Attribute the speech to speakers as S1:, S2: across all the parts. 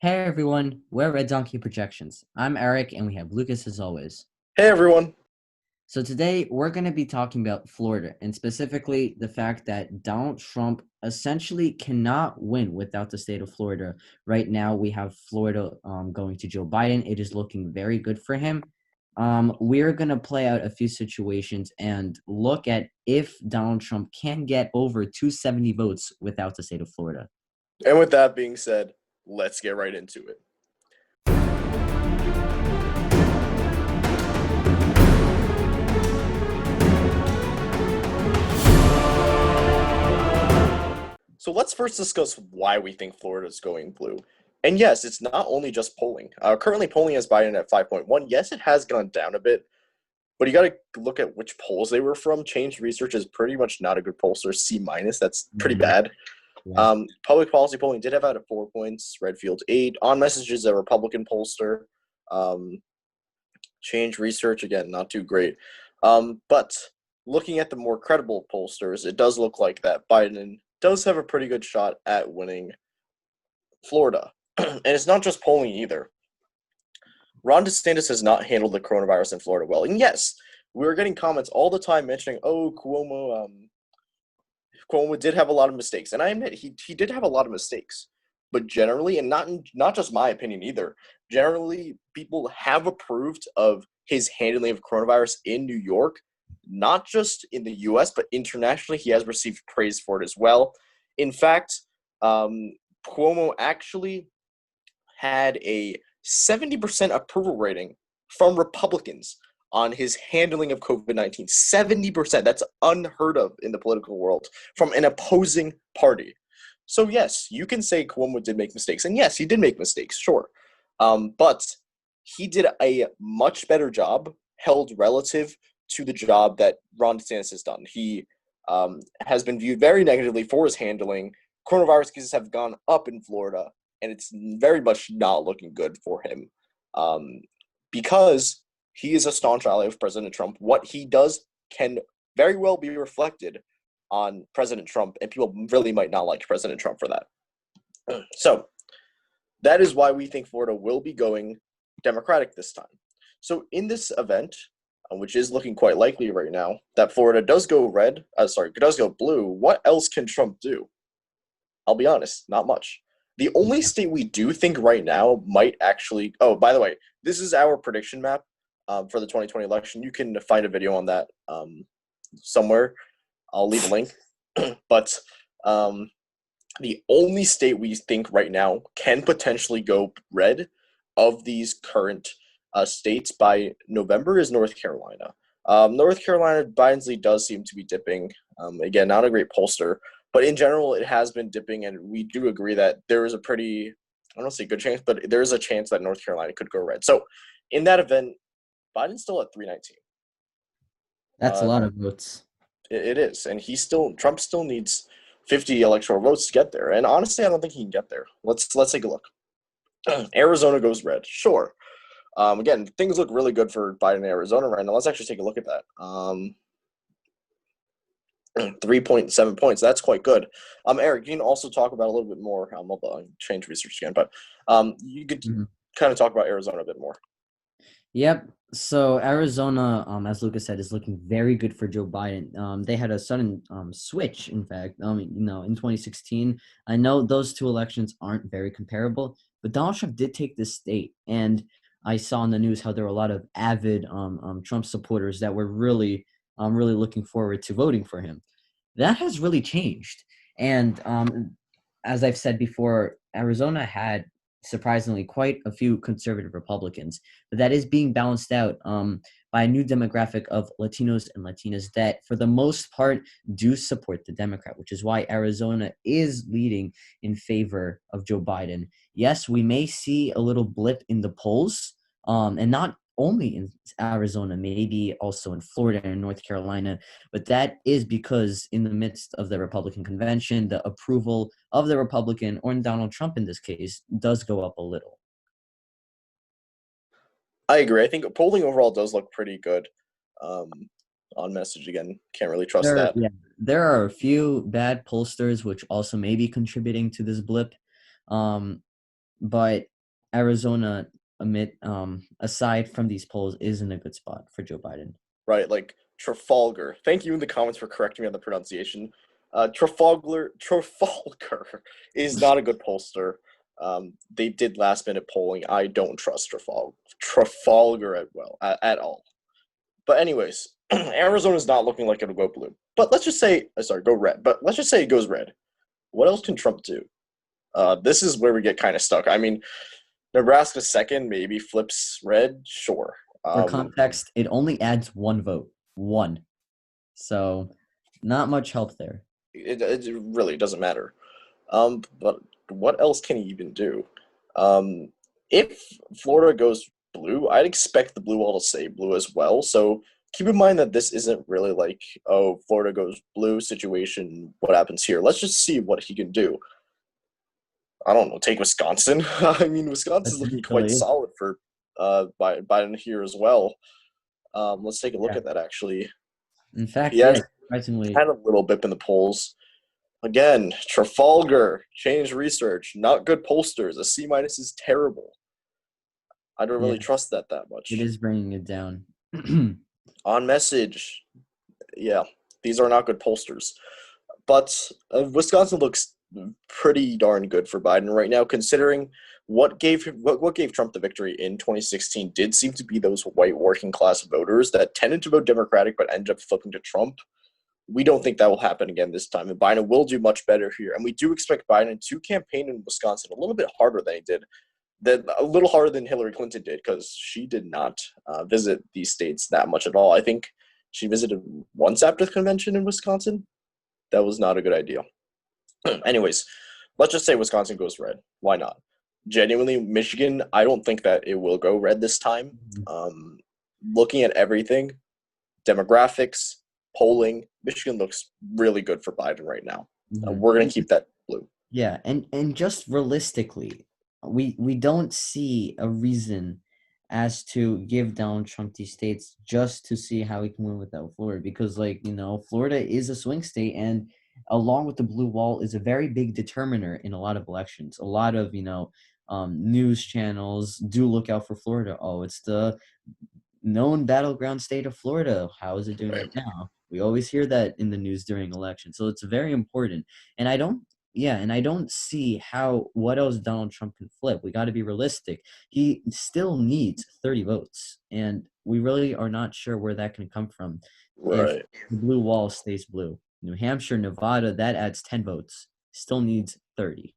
S1: Hey everyone, we're Red Donkey Projections. I'm Eric and we have Lucas as always.
S2: Hey everyone.
S1: So today we're going to be talking about Florida and specifically the fact that Donald Trump essentially cannot win without the state of Florida. Right now we have Florida going to Joe Biden. It is looking very good for him. We're going to play out a few situations and look at if Donald Trump can get over 270 votes without the state of Florida.
S2: And with that being said, let's get right into it. So let's first discuss why we think Florida is going blue. And yes, it's not only just polling. Currently, polling has Biden at 5.1. Yes, it has gone down a bit, but you got to look at which polls they were from. Change Research is pretty much not a good pollster. C minus. That's pretty bad.
S1: Yeah.
S2: Public policy polling did have out at 4 points. Redfield 8. On Messages, a Republican pollster. Um, Change Research, again, not too great. But looking at the more credible pollsters, it does look like that Biden does have a pretty good shot at winning Florida. And it's not just polling either. Ron DeSantis has not handled the coronavirus in Florida well. And yes, we're getting comments all the time mentioning, oh, Cuomo did have a lot of mistakes. And I admit he did have a lot of mistakes. But generally, and not just my opinion either, generally people have approved of his handling of coronavirus in New York, not just in the U.S., but internationally. He has received praise for it as well. In fact, Cuomo actually had a 70% approval rating from Republicans on his handling of COVID-19. 70%. That's unheard of in the political world from an opposing party. So yes, you can say Cuomo did make mistakes, and yes, he did make mistakes, sure, but he did a much better job held relative to the job that Ron DeSantis has done. He has been viewed very negatively for his handling. Coronavirus cases have gone up in Florida, and it's very much not looking good for him because he is a staunch ally of President Trump. What he does can very well be reflected on President Trump, and people really might not like President Trump for that. So that is why we think Florida will be going Democratic this time. So in this event, which is looking quite likely right now, that Florida does go does go blue, what else can Trump do? I'll be honest, not much. The only state we do think right now might actually. Oh, by the way, this is our prediction map for the 2020 election. You can find a video on that somewhere. I'll leave a link. But the only state we think right now can potentially go red of these current states by November is North Carolina. North Carolina, Biden's lead does seem to be dipping. Again, not a great pollster, but in general, it has been dipping, and we do agree that there is a pretty, I don't say good chance, but there is a chance that North Carolina could go red. So in that event, Biden's still at 319.
S1: That's a lot of votes.
S2: It is, and Trump still needs 50 electoral votes to get there. And honestly, I don't think he can get there. Let's take a look. Arizona goes red, sure. Again, things look really good for Biden and Arizona right now. Let's actually take a look at that. 3.7 points. That's quite good. Eric, you can also talk about a little bit more. I'll change research again, but you could kind of talk about Arizona a bit more.
S1: Yep. So Arizona, as Lucas said, is looking very good for Joe Biden. They had a sudden switch, in fact. In 2016. I know those two elections aren't very comparable, but Donald Trump did take this state, and I saw in the news how there were a lot of avid Trump supporters that were really looking forward to voting for him. That has really changed, and as I've said before, Arizona had surprisingly quite a few conservative Republicans, but that is being balanced out by a new demographic of Latinos and Latinas that, for the most part, do support the Democrat, which is why Arizona is leading in favor of Joe Biden. Yes, we may see a little blip in the polls, and not only in Arizona, maybe also in Florida and North Carolina, but that is because in the midst of the Republican convention, the approval of the Republican, or Donald Trump in this case, does go up a little.
S2: I agree. I think polling overall does look pretty good. On Message, again, can't really trust that.
S1: There are a few bad pollsters which also may be contributing to this blip. but Arizona, aside from these polls, is in a good spot for Joe Biden.
S2: Right, like Trafalgar. Thank you in the comments for correcting me on the pronunciation. Trafalgar is not a good pollster. They did last minute polling. I don't trust Trafalgar at all. But anyways, Arizona's not looking like it'll go blue. But let's just say, go red. But let's just say it goes red. What else can Trump do? This is where we get kind of stuck. I mean, Nebraska second maybe flips red, sure.
S1: For context, it only adds one vote. One. So not much help there.
S2: It really doesn't matter. But what else can he even do? If Florida goes blue, I'd expect the blue wall to stay blue as well. So keep in mind that this isn't really like, oh, Florida goes blue situation, what happens here? Let's just see what he can do. I don't know, take Wisconsin. I mean, Wisconsin's looking quite solid for Biden here as well. Let's take a look at that, actually.
S1: In fact,
S2: surprisingly, had a little bip in the polls. Again, Trafalgar, changed research, not good pollsters. A C- is terrible. I don't really trust that much.
S1: It is bringing it down.
S2: On message, yeah, these are not good pollsters. But Wisconsin looks pretty darn good for Biden right now, considering what gave Trump the victory in 2016 did seem to be those white working class voters that tended to vote Democratic but ended up flipping to Trump. We don't think that will happen again this time, and Biden will do much better here. And we do expect Biden to campaign in Wisconsin a little bit harder than he did, a little harder than Hillary Clinton did, because she did not visit these states that much at all. I think she visited once after the convention in Wisconsin. That was not a good idea. Anyways, let's just say Wisconsin goes red. Why not? Genuinely, Michigan, I don't think that it will go red this time. Looking at everything, demographics, polling, Michigan looks really good for Biden right now. We're going to keep that blue.
S1: Yeah, and just realistically, we don't see a reason as to give Donald Trump these states just to see how he can win without Florida, because Florida is a swing state, and along with the blue wall is a very big determiner in a lot of elections. A lot of news channels do look out for Florida. Oh, it's the known battleground state of Florida. How is it doing right now? We always hear that in the news during elections, so it's very important. And I don't see what else Donald Trump can flip. We got to be realistic. He still needs 30 votes, and we really are not sure where that can come from.
S2: Right.
S1: If the blue wall stays blue. New Hampshire, Nevada, that adds 10 votes. Still needs 30.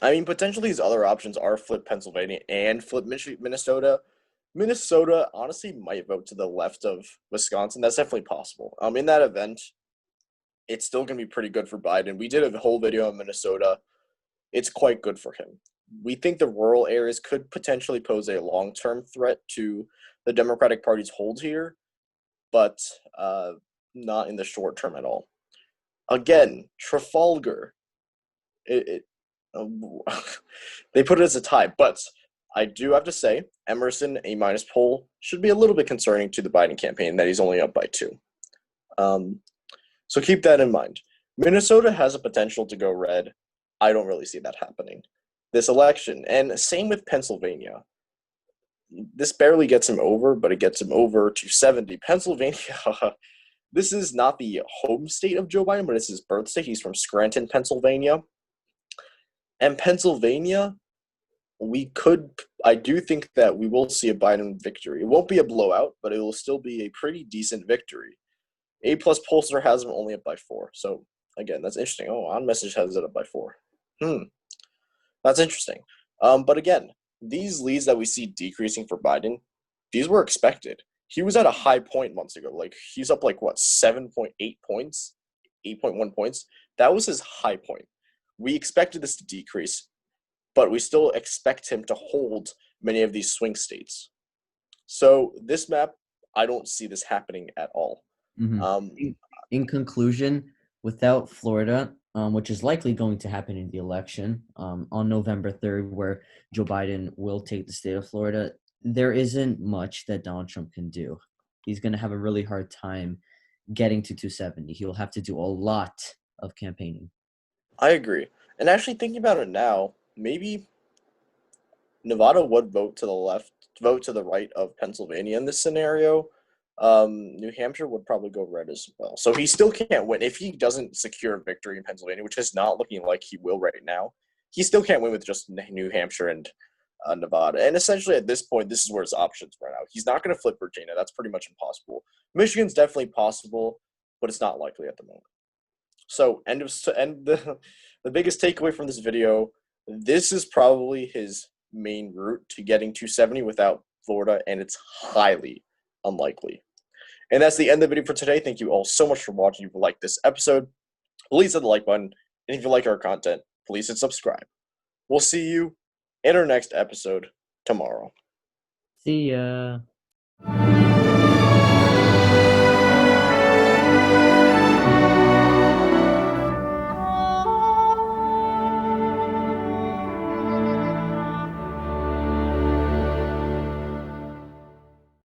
S2: I mean, potentially these other options are flip Pennsylvania and flip Minnesota. Minnesota honestly might vote to the left of Wisconsin. That's definitely possible. In that event, it's still going to be pretty good for Biden. We did a whole video on Minnesota. It's quite good for him. We think the rural areas could potentially pose a long-term threat to the Democratic Party's hold here, but not in the short term at all. Again, Trafalgar. They put it as a tie, but I do have to say, Emerson, A- poll, should be a little bit concerning to the Biden campaign that he's only up by 2. So keep that in mind. Minnesota has a potential to go red. I don't really see that happening this election. And same with Pennsylvania. This barely gets him over, but it gets him over to 70. Pennsylvania, this is not the home state of Joe Biden, but it's his birth state. He's from Scranton, Pennsylvania. And Pennsylvania, I do think that we will see a Biden victory. It won't be a blowout, but it will still be a pretty decent victory. A+ pollster has him only up by 4. So, again, that's interesting. Oh, On Message has it up by 4. That's interesting. But again, these leads that we see decreasing for Biden, these were expected. He was at a high point months ago. Like, he's up 7.8 points, 8.1 points. That was his high point. We expected this to decrease, but we still expect him to hold many of these swing states. So this map, I don't see this happening at all.
S1: In conclusion, without Florida, which is likely going to happen in the election on November 3rd, where Joe Biden will take the state of Florida, there isn't much that Donald Trump can do. He's going to have a really hard time getting to 270. He will have to do a lot of campaigning.
S2: I agree. And actually thinking about it now, maybe Nevada would vote to the left, vote to the right of Pennsylvania in this scenario. New Hampshire would probably go red as well. So he still can't win. If he doesn't secure a victory in Pennsylvania, which is not looking like he will right now, he still can't win with just New Hampshire and Nevada. And essentially at this point, this is where his options run out. He's not going to flip Virginia. That's pretty much impossible. Michigan's definitely possible, but it's not likely at the moment. So end the biggest takeaway from this video, this is probably his main route to getting 270 without Florida, and it's highly unlikely. And that's the end of the video for today. Thank you all so much for watching. If you liked this episode, please hit the like button. And if you like our content, please hit subscribe. We'll see you in our next episode tomorrow.
S1: See ya.